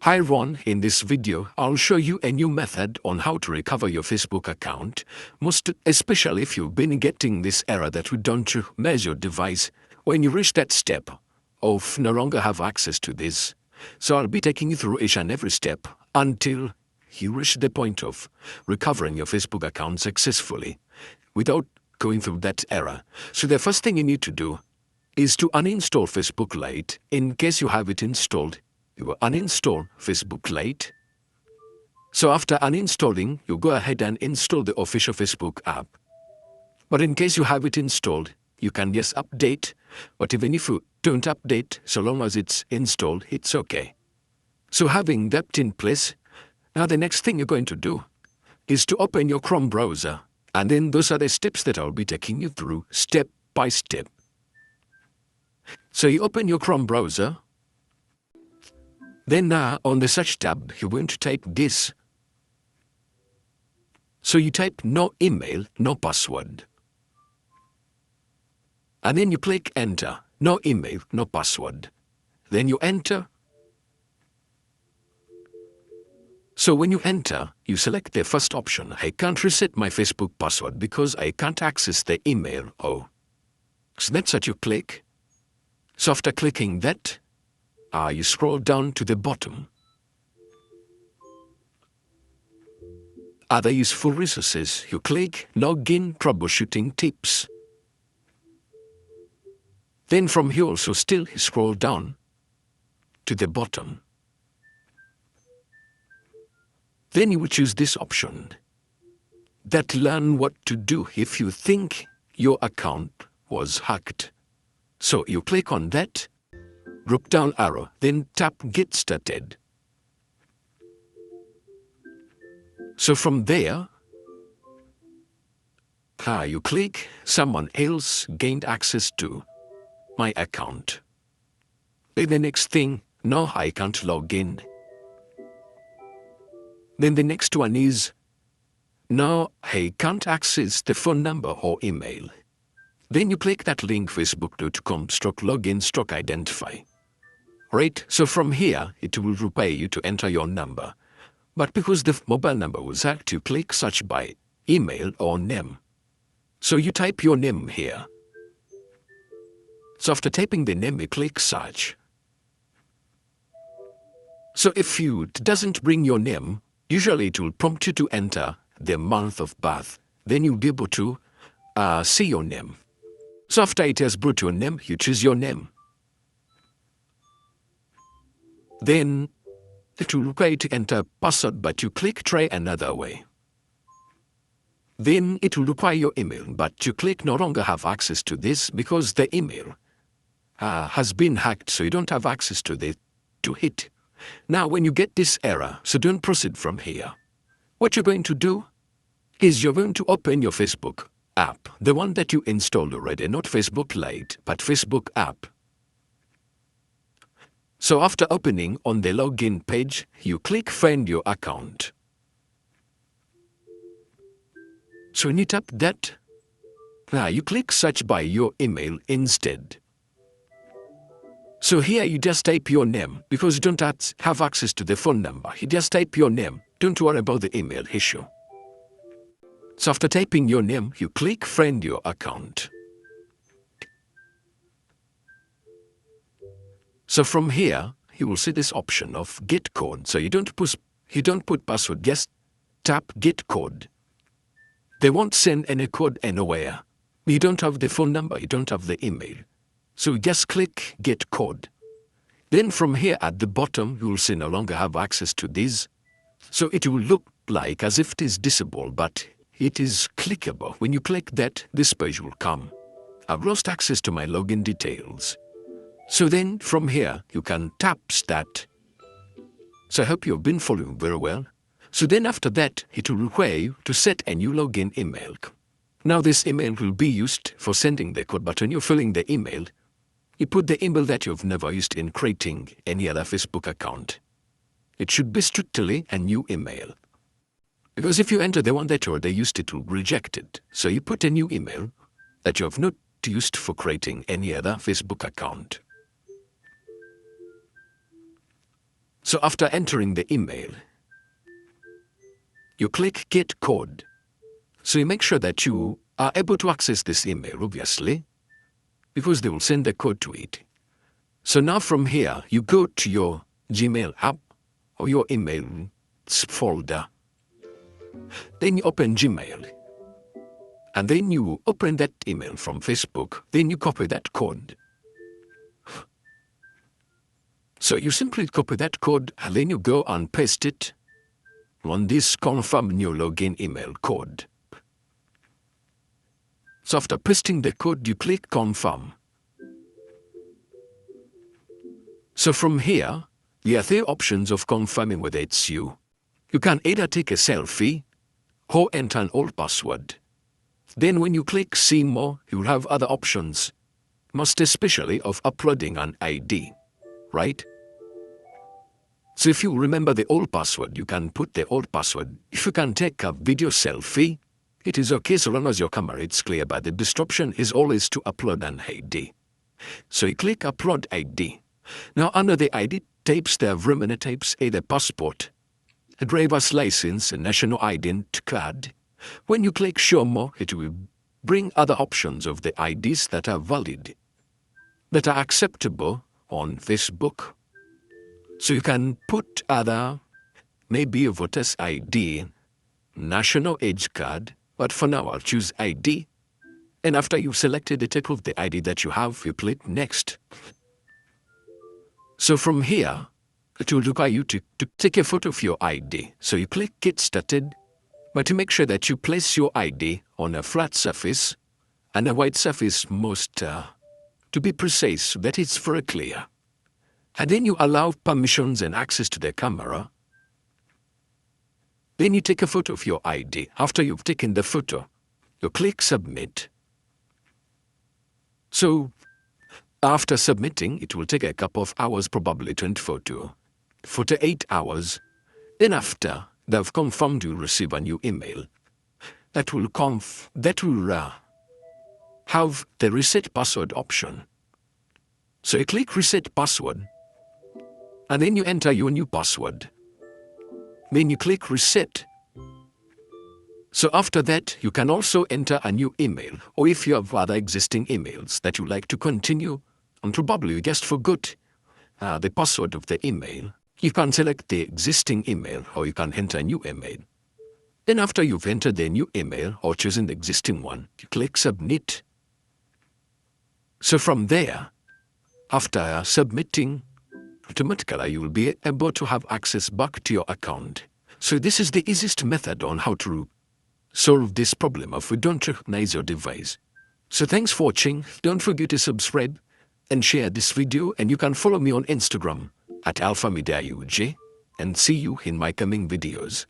Hi Ron, in this video I'll show you a new method on how to recover your Facebook account, most especially if you've been getting this error that we don't measure your device when you reach that step of no longer have access to this. So I'll be taking you through each and every step until you reach the point of recovering your Facebook account successfully without going through that error. So the first thing you need to do is to uninstall Facebook Lite. In case you have it installed, you will uninstall Facebook Lite. So after uninstalling, you go ahead and install the official Facebook app. But in case you have it installed, you can just update. But even if you don't update, so long as it's installed, it's okay. So having that in place, now the next thing you're going to do is to open your Chrome browser. And then those are the steps that I'll be taking you through step by step. So you open your Chrome browser. Then now on the search tab, you're going to type this. So you type no email, no password. And then you click enter, no email, no password. Then you enter. So when you enter, you select the first option. I can't reset my Facebook password because I can't access the email. Oh. So that's what you click. So after clicking that, you scroll down to the bottom. Other useful resources, you click Login Troubleshooting Tips. Then from here also still you scroll down to the bottom. Then you will choose this option, that learn what to do if you think your account was hacked. So you click on that, drop down arrow, then tap Get Started. So from there, you click Someone else gained access to my account. Then the next thing, no, I can't log in. Then the next one is, no, I can't access the phone number or email. Then you click that link facebook.com/login/identify. Right, so from here, it will require you to enter your number. But because the mobile number was hacked, you click search by email or name. So you type your name here. So after typing the name, you click search. So if it doesn't bring your name, usually it will prompt you to enter the month of birth. Then you'll be able to see your name. So after it has brought your name, you choose your name. Then it will require you to enter password, but you click try another way. Then it will require your email, but you click no longer have access to this because the email has been hacked, so you don't have access to it. Now when you get this error, so don't proceed from here. What you're going to do is you're going to open your Facebook app, the one that you installed already, not Facebook Lite, but Facebook app. So after opening on the login page, you click Find Your Account. So when you tap that, you click Search by your email instead. So here you just type your name, because you don't have access to the phone number. You just type your name. Don't worry about the email issue. So after typing your name, you click Find Your Account. So from here, you will see this option of Get Code. So you don't put password, just tap Get Code. They won't send any code anywhere. You don't have the phone number, you don't have the email. So you just click Get Code. Then from here at the bottom, you will see no longer have access to this. So it will look like as if it is disabled, but it is clickable. When you click that, this page will come. I've lost access to my login details. So then from here, you can tap Start. So I hope you've been following very well. So then after that, it will require you to set a new login email. Now this email will be used for sending the code, but when you're filling the email, you put the email that you've never used in creating any other Facebook account. It should be strictly a new email. Because if you enter the one that you already used, it will reject it. So you put a new email that you have not used for creating any other Facebook account. So after entering the email, you click Get Code. So you make sure that you are able to access this email, obviously, because they will send the code to it. So now from here, you go to your Gmail app or your email folder. Then you open Gmail. And then you open that email from Facebook. Then you copy that code. So you simply copy that code and then you go and paste it on this confirm new login email code. So after pasting the code, you click confirm. So from here, there are three options of confirming whether it's you. You can either take a selfie or enter an old password. Then when you click see more, you'll have other options, most especially of uploading an ID, right? So if you remember the old password, you can put the old password. If you can take a video selfie, it is okay so long as your camera is clear, but the instruction is always to upload an ID. So you click upload ID. Now under the ID types, there are very many types, either passport, a driver's license, a national identity card. When you click show more, it will bring other options of the IDs that are valid, that are acceptable on Facebook. So you can put other, maybe a voter's ID, national age card, but for now I'll choose ID. And after you've selected the type of the ID that you have, you click next. So from here, it will require you to take a photo of your ID. So you click get started, but to make sure that you place your ID on a flat surface and a white surface most, to be precise, so that it's very clear. And then you allow permissions and access to the camera. Then you take a photo of your ID. After you've taken the photo, you click submit. So after submitting, it will take a couple of hours, probably 24 to 48 hours. Then after they've confirmed, you'll receive a new email that will have the reset password option. So you click reset password, and then you enter your new password. Then you click reset. So after that, you can also enter a new email, or if you have other existing emails that you like to continue, and probably you just forgot the password of the email, you can select the existing email, or you can enter a new email. Then after you've entered the new email or chosen the existing one, you click submit. So from there, after submitting, automatically you will be able to have access back to your account. So this is the easiest method on how to solve this problem if we don't recognize your device. So thanks for watching. Don't forget to subscribe and share this video, and you can follow me on Instagram at AlphaMediaUJ, and see you in my coming videos.